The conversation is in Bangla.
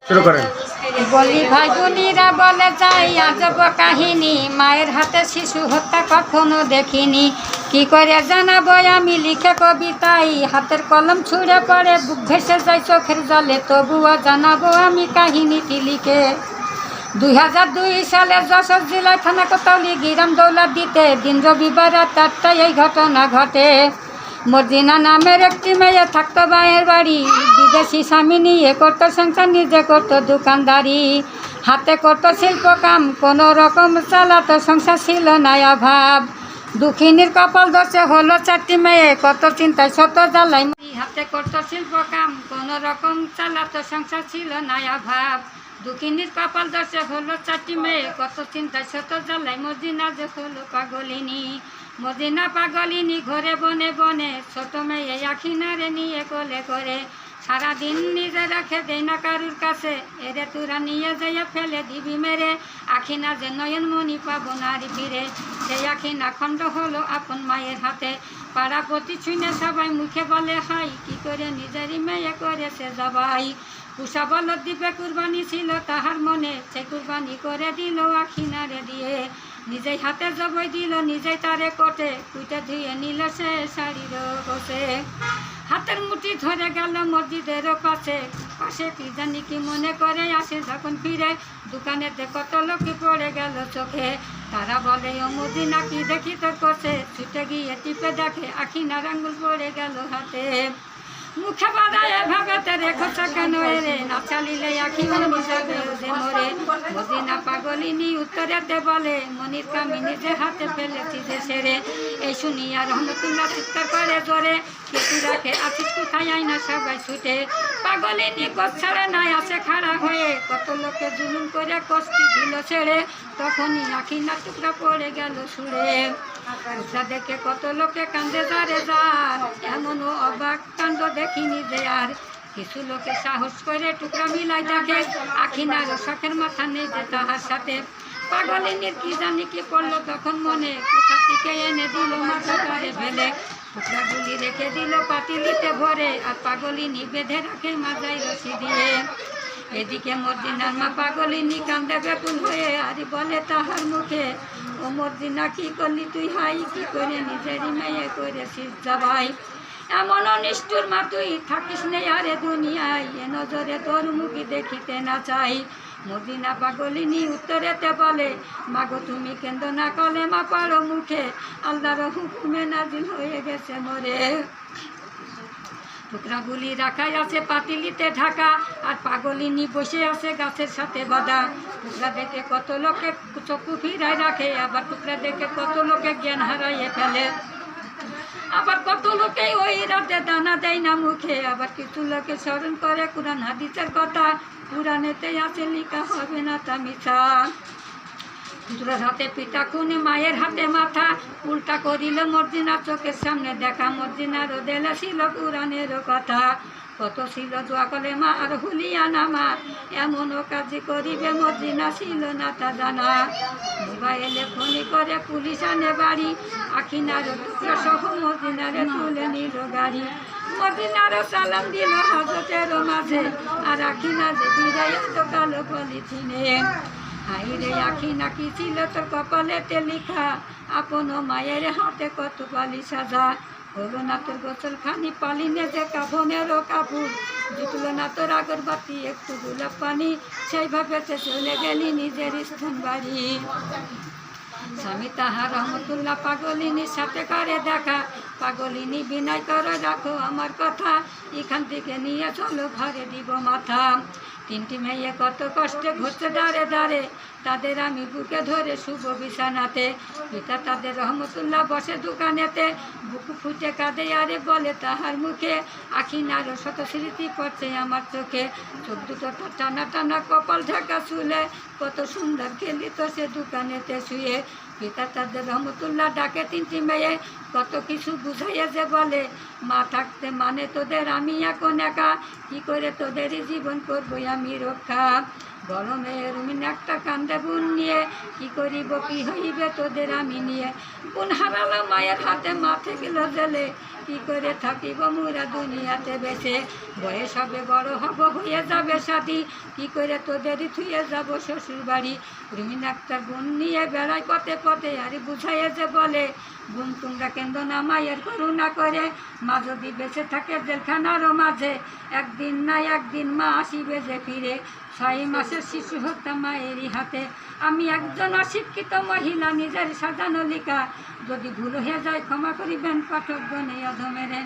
শুরু করেন। বলি ভাই বোনেরা বলে যাই আজব কাহিনী, মায়ের হাতে শিশু হত্যা কখনো দেখিনি। কি করে জানাবো আমি লিখে কবিতাই, হাতের কলম ছুঁড়ে পড়ে বুক ভেসে যায় চোখের জলে, তবুও জানাবো আমি কাহিনীটি লিখে। 2002 সালে যশোর জেলায় থানা কোতোয়ালি গ্রাম দৌলত দিতে দিন রবিবার রাত 4টায় এই ঘটনা ঘটে। মর্জিনা নামের একটি মেয়ে থাকতো ভাইয়ের বাড়ি, বিদেশি স্বামী নিয়ে করতো সংসার, নিজে করতো দোকানদারি, হাতে করতো শিল্প কাম, কোনো রকম চালাতো সংসার, ছিল না অভাব। দুঃখিনীর কপাল দশে হলো 4টি মেয়ে, কত চিন্তায় শত জ্বালাই, হাতে করতো শিল্প কাম, কোনো রকম চালাতো সংসার, ছিল না অভাব। দুঃখিনীর কপাল দশে হলো 4টি মেয়ে, কত চিন্তায় শত জ্বালাই, মর্জিনা যে হলো পাগলিনী। মর্জিনা পাগলিনী ঘরে বনে বনে, ছোট মেয়ে আখিনারে নিয়ে কোলে করে, সারাদিন নিজে রাখে দেয় না কারুর কাছে, এরে তোরা নিয়ে যাইয়া ফেলে দিবি মেরে, আখিনা যে নয়নমণি পাবো নারী ফিরে। সেই আখিনা খণ্ড হলো আপন মায়ের হাতে, পাড়া প্রতি ছুঁয়ে সবাই মুখে বলে হাই, কি করে নিজেরই মেয়ে করেছে জবাই। পুষা বলদ দ্বীপে কুরবানি ছিল তাহার মনে, সে কুরবানি করে দিল আখিনারে দিয়ে, নিজেই হাতে জবই দিল নিজেই তারে কোটে, কুইটে ধুয়ে নিল সে শাড়ির বসে। হাতের মুঠি ধরে গেল মসজিদের পাশে পাশে, কি জানি কি মনে করে আসে যখন ফিরে, দোকানেতে কত লোকে পড়ে গেল চোখে, তারা বলে ও মর্জিনা কি দেখি তোর কোষে, ছুটে গিয়ে টিপে দেখে আখিনার আঙুল পড়ে গেল হাতে। মুখে বাড়ায় ভাবেতে রেখেছ কেন এরে, না চালিলে আখিনা মিশাবে যে মরে। মর্জিনা পাগলিনী উত্তরেতে বলে, মনির কামিনী যে হাতে ফেলেছি যে সেরে। এই শুনিয়া রহমতুল্লাহ চিৎকার করে জোরে, কেটু রাখে আছিস কোথায়, আইনা সবাই ছুটে। পাগলিনী কোচ ছাড়ে নাই আসে খাড়া হয়ে, কত লোকে জুলুম করে কষ্টি দিল ছেড়ে, তখনই আখিনার টুকরা পড়ে গেল সুরে। যা দেখে কত লোকে কান্দে যারে যার, এমনও অবাক কাণ্ড দেখিনি যে আর। কিছু লোকে সাহস করে টুকরা মিলাই দেখে, আখিনার শখের মাথা নেই যে তাহার সাথে। পাগলিনীর কি জানি কি পড়লো তখন মনে, কোথা থেকে এনে দিল মাথা করে ফেলে, টুকরাগুলি রেখে দিল পাতিলিতে ভরে, আর পাগলিনী বেঁধে রাখে মাজাই রশি দিয়ে। এদিকে মর্জিনার মা পাগলিনী কান্দে ব্যাকুল হয়ে, আর বলে তাহার মুখে, ও মর্জিনা কি করলি তুই হাই, কি করে নিজেরই মেয়ে করেছিস জবাই। এমন নিষ্ঠুর মা তুই থাকিস নেই আরে দুনিয়ায়, এ নজরে তোর মুখি দেখিতে না চাই। মর্জিনা পাগলিনী উত্তরেতে বলে, মাগো তুমি কেন্দ্র না কলে মা পারো মুখে, আল্লাহর হুকুমে নাজিল হয়ে গেছে মরে। টুকরাগুলি রাখাই আছে পাতিলিতে ঢাকা, আর পাগলিনী বসে আছে গাছের সাথে বাঁধা। টুকরা দেখে কত লোকে চক্ষু ফিরায় রাখে, আবার টুকরা দেখে কত লোকে জ্ঞান হারাইয়ে ফেলে, আবার কত লোকে ওই রাতে দানা দেয় না মুখে, আবার কিছু লোকে স্মরণ করে কোরআন হাদিসের কথা, কোরআনেতে আছে লিখা হবে না তা মিছা। পুত্রের হাতে পিতা খুনে মায়ের হাতে মাথা, উল্টা করিল মর্জিনা চোখের সামনে দেখা, মর্জিনারও দেলে ছিল কোরআনেরও কথা, কত ছিল দোয়া কলেমা আর হুলিয়া নামা, এমনও কাজে করিবে মর্জিনা ছিল না তা জানা। মোবাইলে ফোনে করে পুলিশ আনে বাড়ি, আখিনার টুকরা সহ মর্জিনারে তুলে নিল গাড়ি। মর্জিনারও সালাম দিল হাজতেরও মাঝে, আর আখিনা যে বিদায় তো কালো পলিথিনে। হাই রে আখিনা কি ছিল তোর কপালেতে লিখা, আপন মায়ের হাতে কত বালি সাজা, হলো না তোর গোসল খানি পালিনে যে কাফনেরও কাপড়, জুটলো না তোর আগরবাতি একটু গোলাপ পানি, সেইভাবে চলে গেলি নিজের স্থান বাড়ি। স্বামী তাহার রহমতুল্লাহ পাগলিনীর সাথে করে দেখা, পাগলিনী বিনয় করে রাখো আমার কথা, এখান থেকে নিয়ে চলো ঘরে দিব মাথা। 3টি মেয়ে কত কষ্টে ঘুরছে দাঁড়ে দাঁড়ে, তাদের আমি বুকে ধরে শুভ বিছানাতে, পিতা তাদের রহমতুল্লাহ বসে দোকানেতে, বুকু ফুটে কাঁদে আরে বলে তাহার মুখে, আখিনার শত স্মৃতি পড়ছে আমার চোখে, চোখ দুটো টানা টানা কপাল ঢাকা চুলে, কত সুন্দর খেলিত সে দোকানেতে শুয়ে। পিতা তাদের রহমতুল্লাহ ডাকে 3টি মেয়ে, কত কিছু বুঝাইয়া যে বলে, মা থাকতে মানে তোদের আমি এখন একা, কি করে তোদেরই জীবন করবো আমি রক্ষা। বড় মেয়ে রুমিন একটা কান্দে বোন নিয়ে, কি করিব কি হইবে তোদের আমি নিয়ে। বোন হারালো মায়ের হাতে, মাঠে গেল জেলে, কি করে থাকিব মোরা দুনিয়াতে বেঁচে। বয়স হবে বড় হব হয়ে যাবে সাথী, কি করে তোদেরই থুয়ে যাব শ্বশুর বাড়ি। রুমিন একটা বোন নিয়ে বেড়ায় পথে পথে, আর বুঝাইয়ে যে বলে, বোন তোমরা কেন্দ্র না মায়ের করুণা করে। মা যদি বেঁচে থাকে জেলখানারও মাঝে, একদিন না একদিন মা আসিবে যে ফিরে। 6 মাসের শিশু হত্যা মায়েরই হাতে। আমি একজন অশিক্ষিত মহিলা, নিজের সাজানো লিখা, যদি ভুল হয়ে যায় ক্ষমা করিবেন পাঠকগণ এই অধমেরে।